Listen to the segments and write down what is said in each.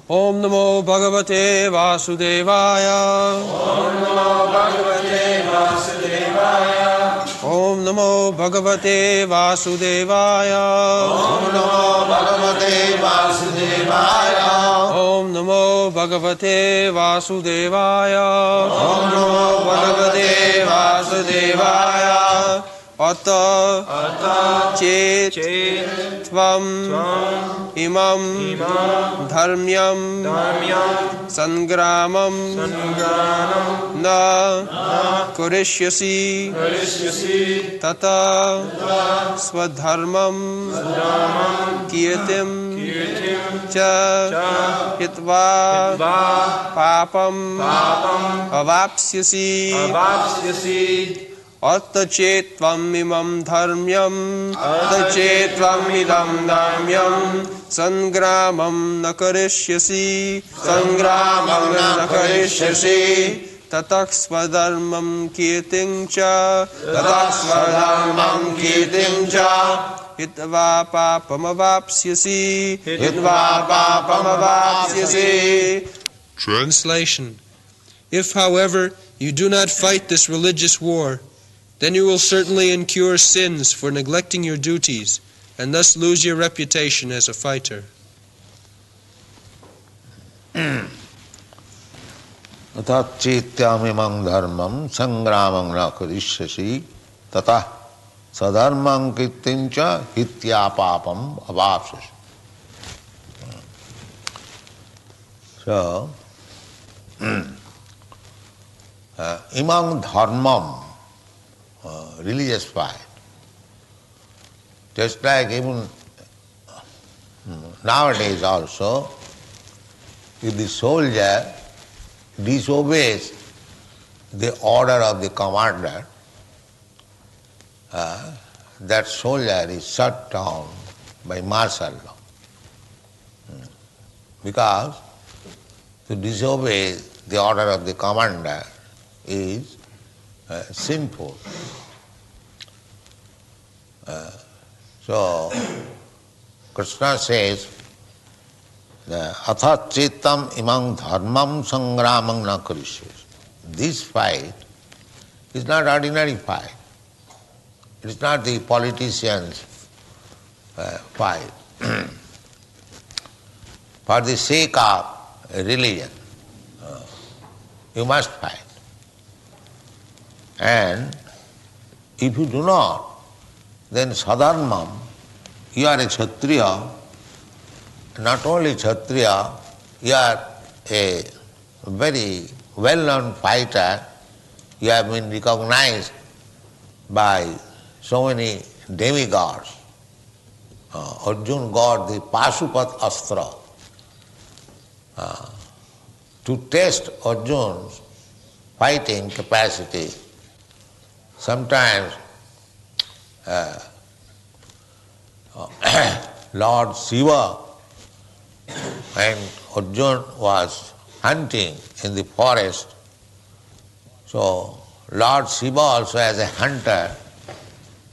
Om Namo Bhagavate Vasudevaya. Om Namo Bhagavate Vasudevaya. Om Namo Bhagavate Vasudevaya. Om Namo Bhagavate Vasudevaya. Om Namo Bhagavate Vasudevaya. Om Namo Bhagavate Vasudevaya. Ata Chet Tvam Imam Dharmyam Sangramam Na Kurishyasi Tata Swadharmam Kirtim Cha Hitva Papam Avapsyasi Attachetvam imam dharmyam Attachetvam idam dharmyam Sangramam nakarishyasi Sangramam nakarishyasi Tataksvadharmam kirtincha Tataksvadharmam kirtincha Hitva papam avapsyasi Hitva papam avapsyasi. Translation. If, however, you do not fight this religious war, then you will certainly incur sins for neglecting your duties, and thus lose your reputation as a fighter. Tata chetyamimam dharmam sangramam na karishyasi tata sadharmam kirtincha hityapapam avapsyasi. So, imam dharmam, religious fight. Just like even nowadays also, if the soldier disobeys the order of the commander, that soldier is shut down by martial law. Because to disobey the order of the commander is sinful. So, Krishna says, Atha chetam imam dharmam sangramam na karishyas. This fight is not ordinary fight. It is not the politician's fight. For the sake of religion, you must fight. And if you do not, then sadharmam, you are a Kshatriya. Not only Kshatriya, you are a very well-known fighter. You have been recognized by so many demigods. Arjuna got the Pashupat Astra. To test Arjuna's fighting capacity, sometimes Lord Shiva, when Arjuna was hunting in the forest, so Lord Shiva also as a hunter,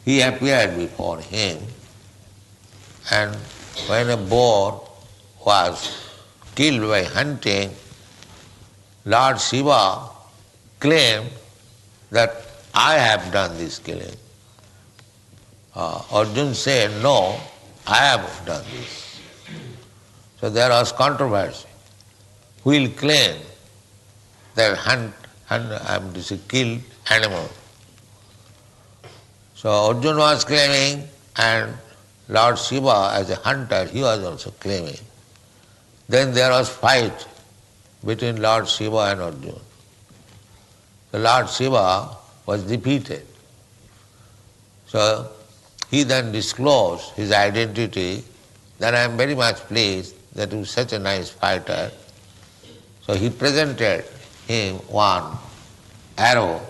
he appeared before him, and when a boar was killed by hunting, Lord Shiva claimed that I have done this killing. Arjuna said, no, I have done this. So there was controversy. Who will claim that I am this killed animal? So Arjuna was claiming, and Lord Shiva as a hunter, he was also claiming. Then there was fight between Lord Shiva and Arjuna. The Lord Shiva was defeated. So he then disclosed his identity, that I am very much pleased that you are such a nice fighter. So he presented him one arrow,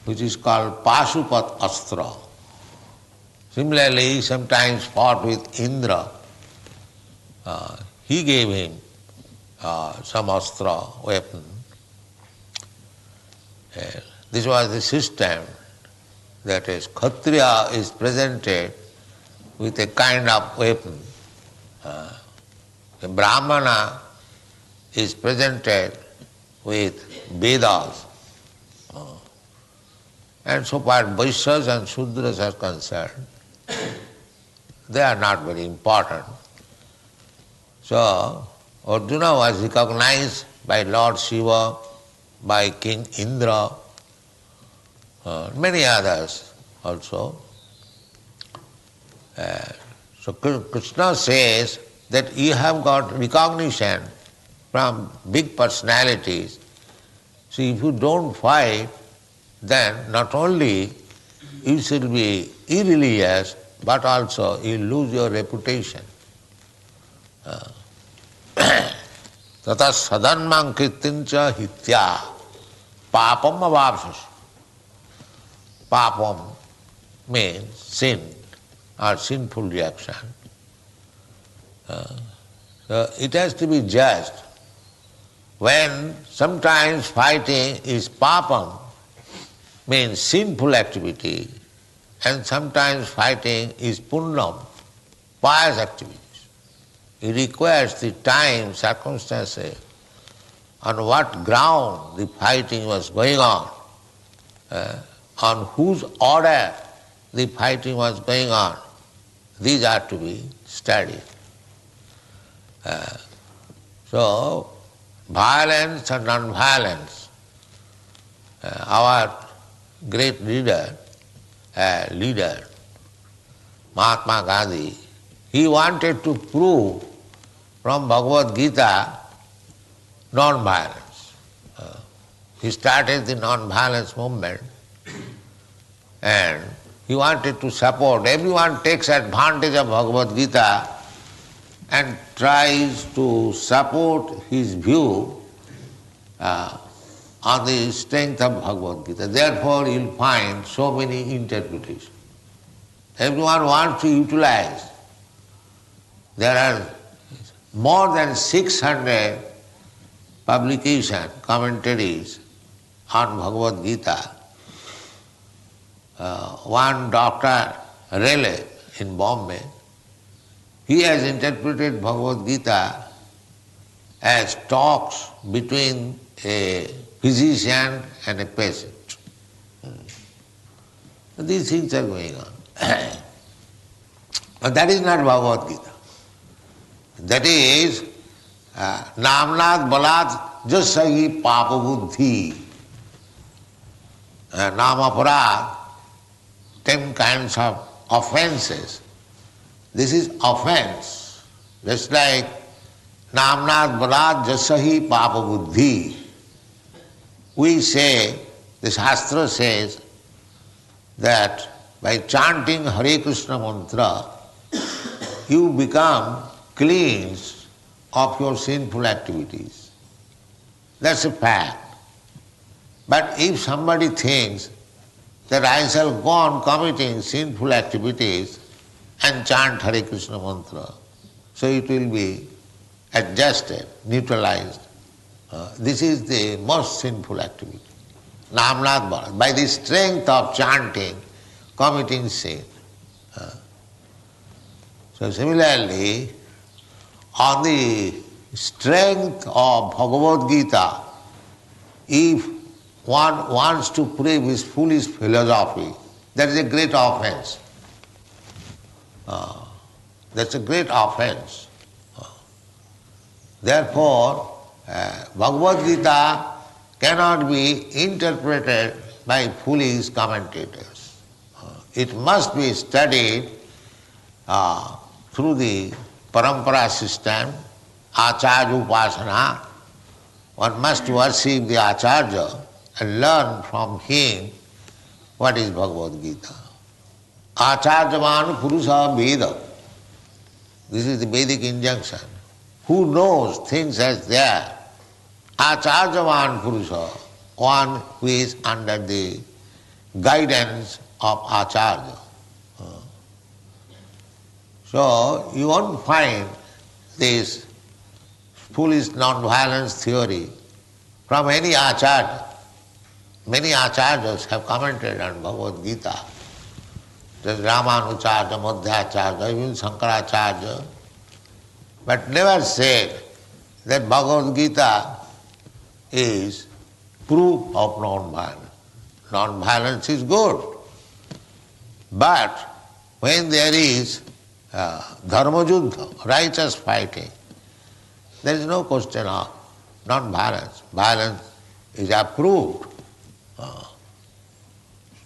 which is called Pashupat Astra. Similarly, he sometimes fought with Indra. He gave him some astra, weapon. This was the system, that is, Kshatriya is presented with a kind of weapon The Brahmana is presented with Vedas. And so far Vaishyas and Shudras are concerned, they are not very important. So Arjuna was recognized by Lord Shiva, by King Indra, many others also. So Krishna says that you have got recognition from big personalities. So if you don't fight, then not only you should be irreligious, but also you lose your reputation. Tata sadanmang kirtincha hitya papam avapsas. Papam means sin or sinful reaction. So it has to be judged. When sometimes fighting is papam, means sinful activity, and sometimes fighting is punnam, pious activities. It requires the time, circumstances, on what ground the fighting was going on whose order the fighting was going on. These are to be studied. So, violence and non-violence. Our great leader, Mahatma Gandhi, he wanted to prove from Bhagwat Gita non-violence. He started the non-violence movement and he wanted to support. Everyone takes advantage of Bhagavad Gita and tries to support his view on the strength of Bhagavad Gita. Therefore, you'll find so many interpretations. Everyone wants to utilize. There are more than 600 publications, commentaries on Bhagavad Gita. One Dr. Raleigh in Bombay, he has interpreted Bhagavad Gita as talks between a physician and a patient. These things are going on. But that is not Bhagavad Gita. That is Namnat Balat Jasahi Papa Buddhi. Namaparad, 10 kinds of offenses. This is offense. Just like Namnat Balat Jasahi Papa Buddhi. We say, the Shastra says, that by chanting Hare Krishna mantra, you become cleansed of your sinful activities. That's a fact. But if somebody thinks that I shall go on committing sinful activities and chant Hare Krishna mantra, so it will be adjusted, neutralized. This is the most sinful activity. Namnat Bharat. By the strength of chanting, committing sin. So similarly, on the strength of Bhagavad Gita, if one wants to prove his foolish philosophy, that is a great offense. That's a great offense. Therefore, Bhagavad Gita cannot be interpreted by foolish commentators. It must be studied through the parampara system, acharya upasana. One must worship the acharya and learn from him what is Bhagavad Gita. Acharyavan purusha veda. This is the Vedic injunction. Who knows things as they are? Acharyavan purusha, one who is under the guidance of acharya. So you won't find this foolish non-violence theory from any acharya. Many acharyas have commented on Bhagavad Gita. There's Ramanucharya, Madhyacharya, even Shankaracharya. but never said that Bhagavad Gita is proof of non-violence. Non-violence is good. But when there is dharma juddha, righteous fighting, there is no question of non-violence. Violence is approved.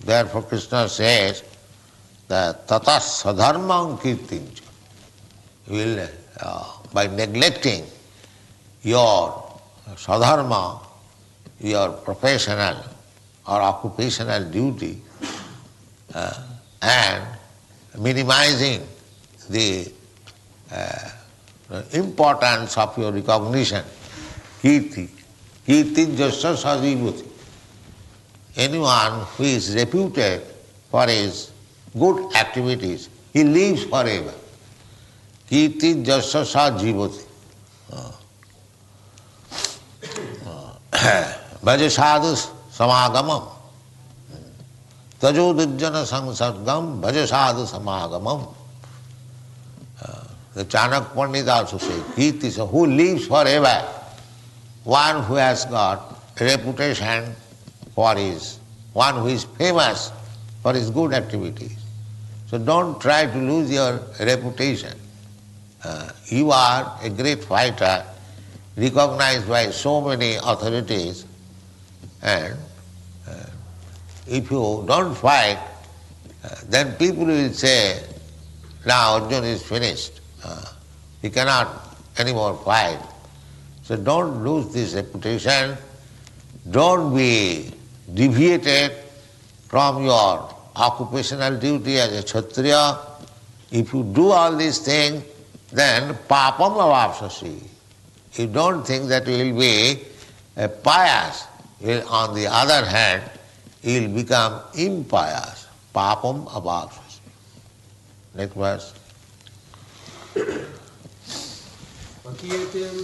Therefore Krishna says that tatas sadharmam kirtincha. You will, by neglecting your sadharma, your professional or occupational duty, and minimizing the importance of your recognition, kirti, kirti jasya sajivati. Anyone who is reputed for his good activities, he lives forever. Kirti jasya sajivati. Bhaja sadhu samagamam. Tajo durjana sangsargam bhaja sadhu samagamam. The Chanak Pandit also says, Kirti, so who lives forever? One who has got a reputation for his, one who is famous for his good activities. So don't try to lose your reputation. You are a great fighter, recognized by so many authorities, and if you don't fight, then people will say, now Arjuna is finished. He cannot anymore fight. So don't lose this reputation. Don't be deviated from your occupational duty as a Kshatriya. If you do all these things, then papam avapsasi. You don't think that you will be pious. On the other hand, you will become impious. Papam avapsasi. Next verse. Akirtim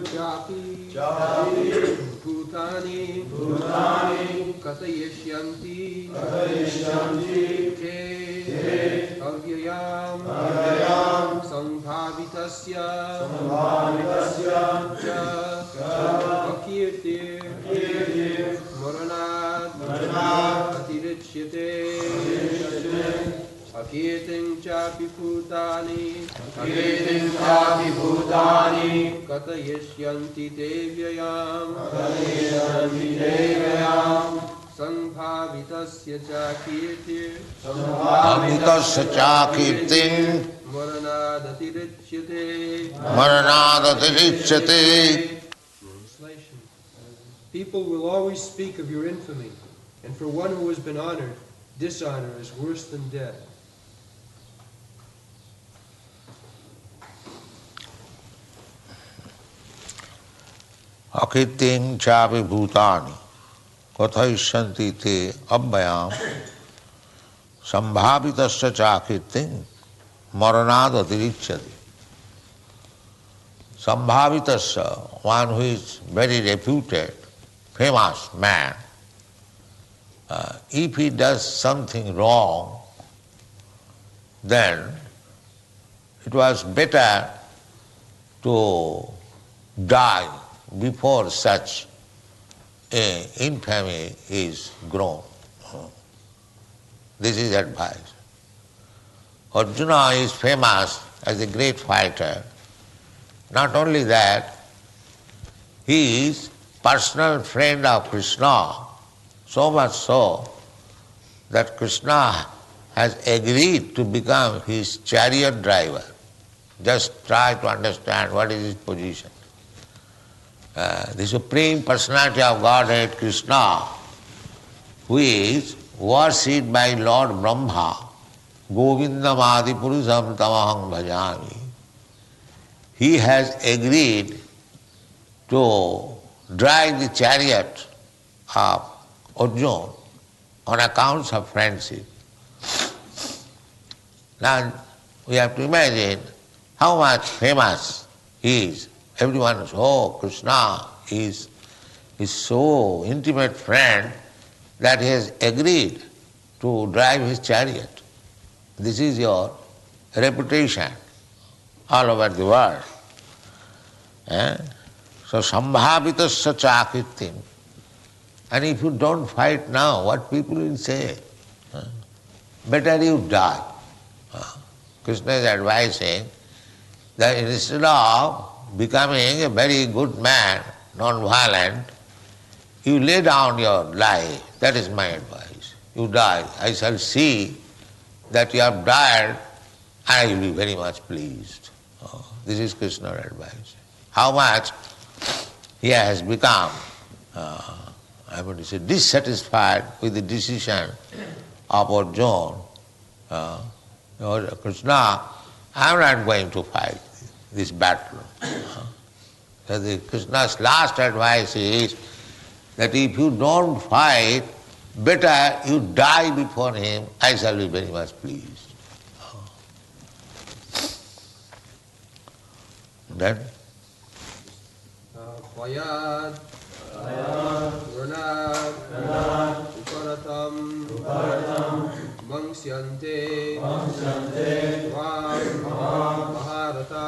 chapi bhutani katayishyanti te avyayam sambhavitasya cha akirtir maranat atirichyate Akirtim chapi bhutani katayishyanti devyayam sambhavitasya cha kirtir Maranadatirichyate. Translation. People will always speak of your infamy, and for one who has been honored, dishonor is worse than death. Akirtim chapi bhutani kathayishyanti te abhyam sambhavitasya chakirtim maranadatirichyate. Sambhavitasya, one who is very reputed, famous man, if he does something wrong, then it was better to die before such infamy is grown. This is advice. Arjuna is famous as a great fighter. Not only that, he is personal friend of Krishna, so much so that Krishna has agreed to become his chariot driver. Just try to understand what is his position. The Supreme Personality of Godhead, Krishna, who is worshipped by Lord Brahma, Govindam Adi Purusham Tamaham Bhajami, he has agreed to drive the chariot of Arjuna on account of friendship. Now we have to imagine how much famous he is. Everyone knows, oh, Krishna is so intimate friend that he has agreed to drive his chariot. This is your reputation. all over the world. Eh? So sambhavitasya chakritim. And if you don't fight now, what people will say? Better you die. Krishna is advising that instead of becoming a very good man, non-violent, you lay down your life. That is my advice. You die. I shall see that you have died, I will be very much pleased. This is Krishna's advice. How much he has become, dissatisfied with the decision of Arjuna. Krishna, I am not going to fight this battle. So Krishna's last advice is that if you don't fight, better you die before him, I shall be very much pleased. Then? Vayad, Vranad, Uparatam, Mangsyante, Vam, Maharata,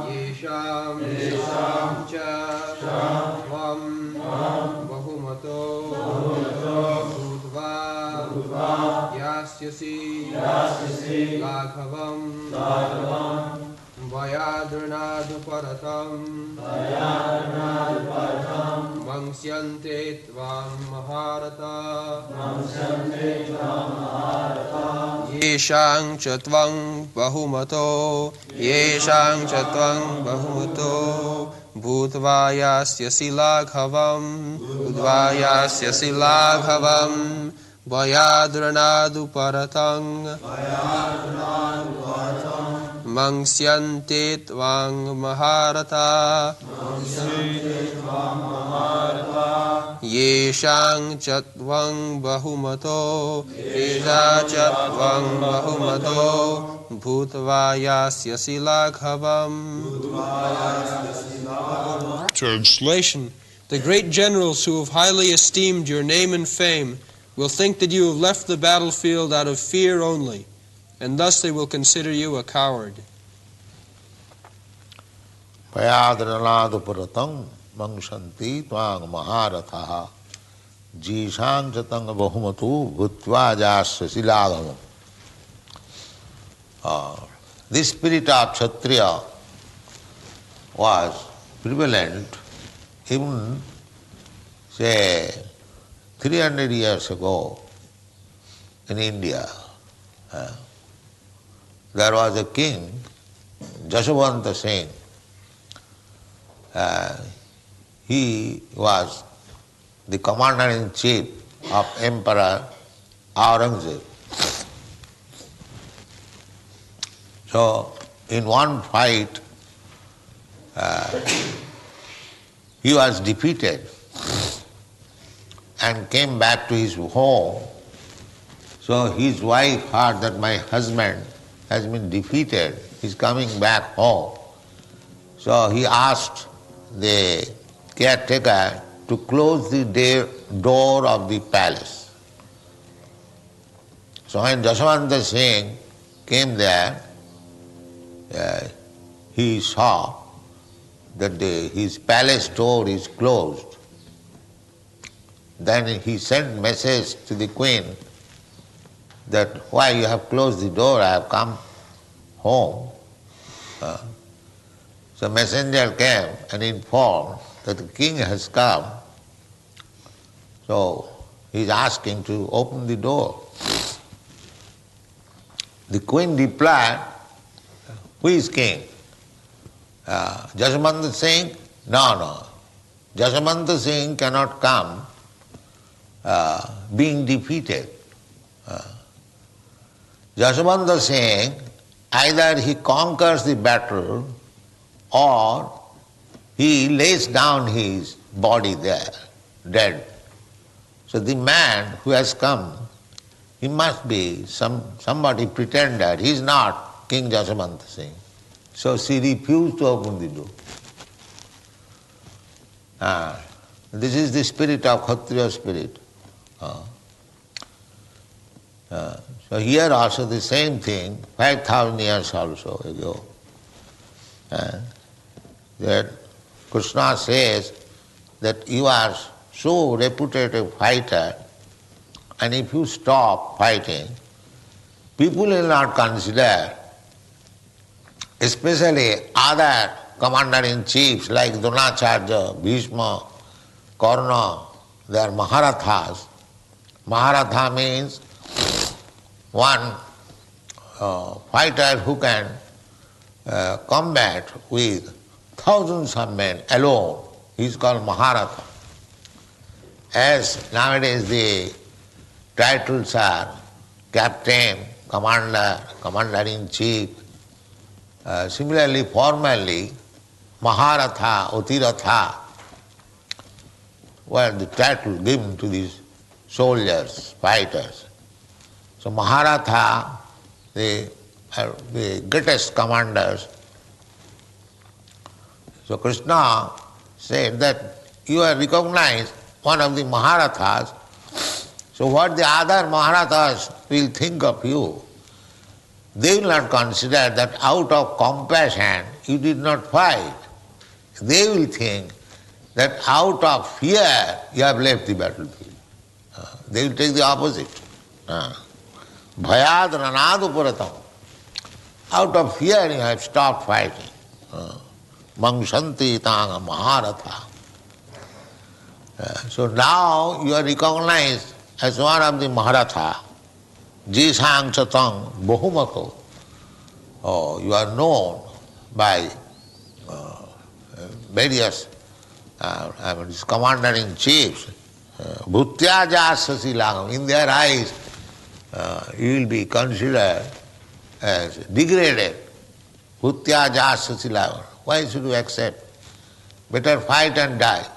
Yesham, Cha, Vam, Bahumato, Budva, Yasyasi, Lakhavam, Vayadranaduparatam, Mangsyante tvam maharata, Yeshang cha tvang bahumato, Yeshang cha tvang bahumato, Bhutvayasyasi laghavam, Bhutvayasyasi laghavam, Vayadranaduparatam, Mangsyante tvang maharata, Yeshang chatvang bahumato, Yesha chatvang bahumato, Bhutvayasyasi laghavam. Translation: The great generals who have highly esteemed your name and fame will think that you have left the battlefield out of fear only, and thus they will consider you a coward. Payadranaduparatam mangsanti tvang maharatha jishang chatang bahumatu bhutva jasyasi laghavam. This spirit of Kshatriya was prevalent even, say, 300 years ago in India. There was a king, Jasavanta Singh. He was the commander-in-chief of Emperor Aurangzeb. So, in one fight, he was defeated and came back to his home. So his wife heard that my husband has been defeated, he's coming back home. So he asked the caretaker to close the door of the palace. So when Jasavanta Singh came there, he saw that his palace door is closed. Then he sent message to the queen that, why you have closed the door, I have come home. So messenger came and informed that the king has come. So he is asking to open the door. The queen replied, who is king? Jasavanta Singh? No. Jasavanta Singh cannot come being defeated. Jasavanta Singh, either he conquers the battle or he lays down his body there, dead. So the man who has come, he must be somebody pretender. He is not King Jasavanta Singh. So she refused to open the door. This is the spirit of Kshatriya spirit. So here also the same thing, 5,000 years also ago. That Krishna says that you are so reputed a fighter, and if you stop fighting, people will not consider, especially other commander-in-chiefs like Dronacharya, Bhishma, Karna, they are Maharathas. Maharatha means one fighter who can combat with thousands of men alone. He is called Maharatha. As nowadays the titles are captain, commander, commander-in-chief. Similarly, formally, Maharatha, Utiratha were the title given to these soldiers, fighters. So Maharatha, they are the greatest commanders. So Krishna said that you are recognized one of the Maharathas, so what the other Maharathas will think of you? They will not consider that out of compassion you did not fight. They will think that out of fear you have left the battlefield. They will take the opposite. Bhayad ranad uparatam. Out of fear you have stopped fighting. Mangsanti tanga Maharatha. So now you are recognized as one of the Maharatha. Jisang chatang bahumako. You are known by various commander-in-chiefs. Bhutya jasasi lagam. In their eyes, you will be considered as degraded. Bhutya jasasi lagam. Why should you accept? Better fight and die.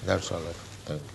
That's all. Thank you.